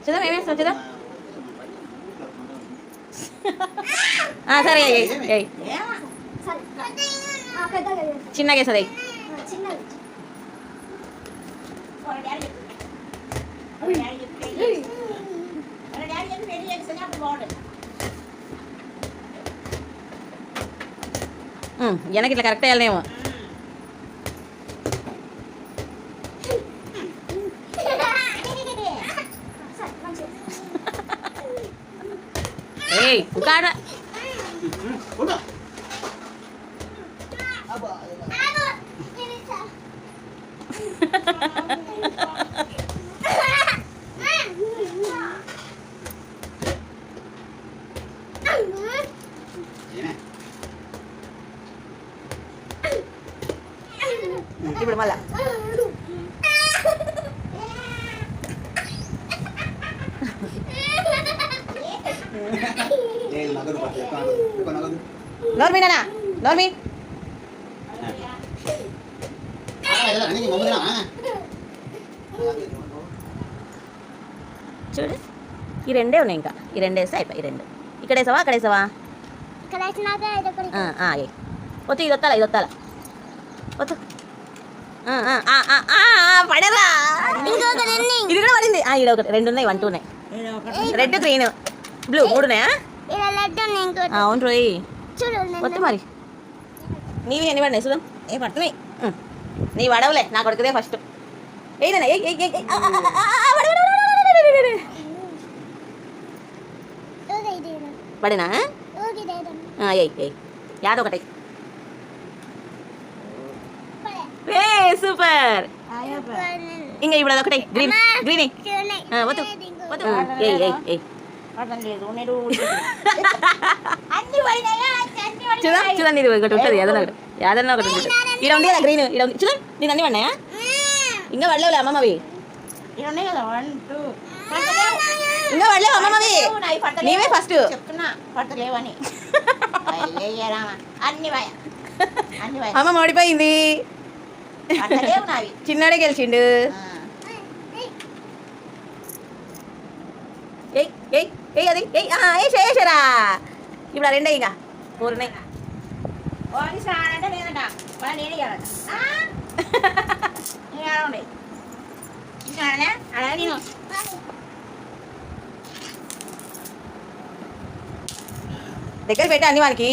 చూద్దాం ఏమేస్తాం చూద్దాం. సరే చిన్నగా వేస్తుంది. వెనక్కి ఇట్లా కరెక్ట్ వేయాలనేమో. ఏయ్ ఉకాడ ఇప్పుడు మళ్ళా నోర్మీనా నోర్మీ చూడు ఈ రెండే ఉన్నాయి. ఇంకా ఈ రెండు వేస్తే అయిపోయి. ఈ రెండు ఇక్కడ వేసావా అక్కడ వేసావా? వద్దు ఇది వత్తాలా ఇది వత్తాలా వద్దు పడరా. ఇది కూడా పడింది. ఇది ఒకటి రెండు ఉన్నాయి 1 2 ఉన్నాయి. రెడ్ గ్రీన్ బ్లూ 3 ఉన్నాయా? అవును రోయ్ వద్దు మరి. నీవి ఎన్ని పడినాయి చూద్దాం. ఏ పడుతున్నాయి. నీ పడవలే నా కొడుకుదే ఫస్ట్. ఏదైనా పడినా యాదొకటి. సూపర్. ఇంకా ఇప్పుడు అదొకటి గ్రీన్ గ్రీన్ వద్దు వద్దు. చూడండి ఇది ఒకటి ఉంటుంది. యాదన్న ఒకటి ఉంటుంది. ఇక్కడ ఉంది కదా గ్రీన్. ఇక్కడ ఉంది చూడండి. నీకు అన్నీ పడినాయా? ఇంకా పడలేవులే అమ్మమ్మవి. ఇంకా పడలేవు అమ్మమ్మవి. నీవే ఫస్ట్ అమ్మ ఓడిపోయింది. చిన్నాడే గెలిచిండు. అది చేసారా ఇప్పుడు ఆ రెండే. ఇంకా 4 ఉన్నాయి. దగ్గర పెట్టా అన్ని వానికి.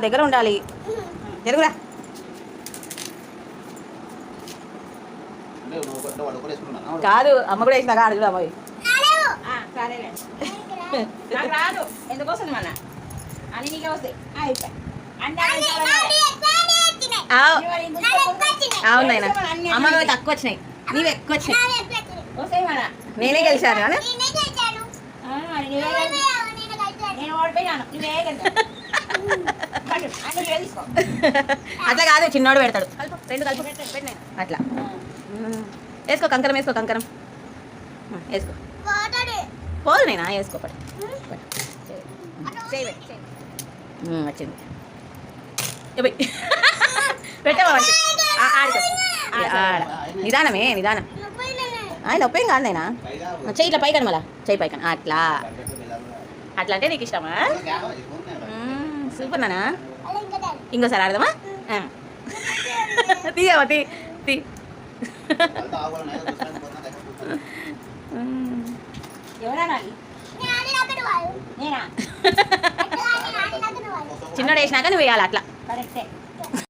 దగ్గర ఉండాలి. జరుగురా. కాదు అమ్మ కూడా వేసినా కాదు చూడు అమ్మాయి. ఎందుకోసం మన అని నీకే వస్తాయి. అవునాయన అమ్మ తక్కువ వచ్చినాయి. నీవు ఎక్కువ వచ్చినాయి. నేనే గెలిచాను. అట్లా కాదు చిన్నోడు పెడతాడు. రెండు కలిపి అట్లా వేసుకో. కంకరం వేసుకో. కంకరం వేసుకో. పోదు నేనా వేసుకో. వచ్చింది పెట్టవా? నిదానమే నిదానం. ఆయన ఒప్పేం కాదు నైనా. చెయ్యి ఇట్లా పైకను మళ్ళా చెయ్యి పైకను అట్లా అట్లా అంటే నీకు ఇష్టమా? సూపర్ నానా. ఇంకోసారి ఆడదామా? తీయవా తీ తీ. చిన్నోడు వేసినాక నువ్వు వేయాలి అట్లా.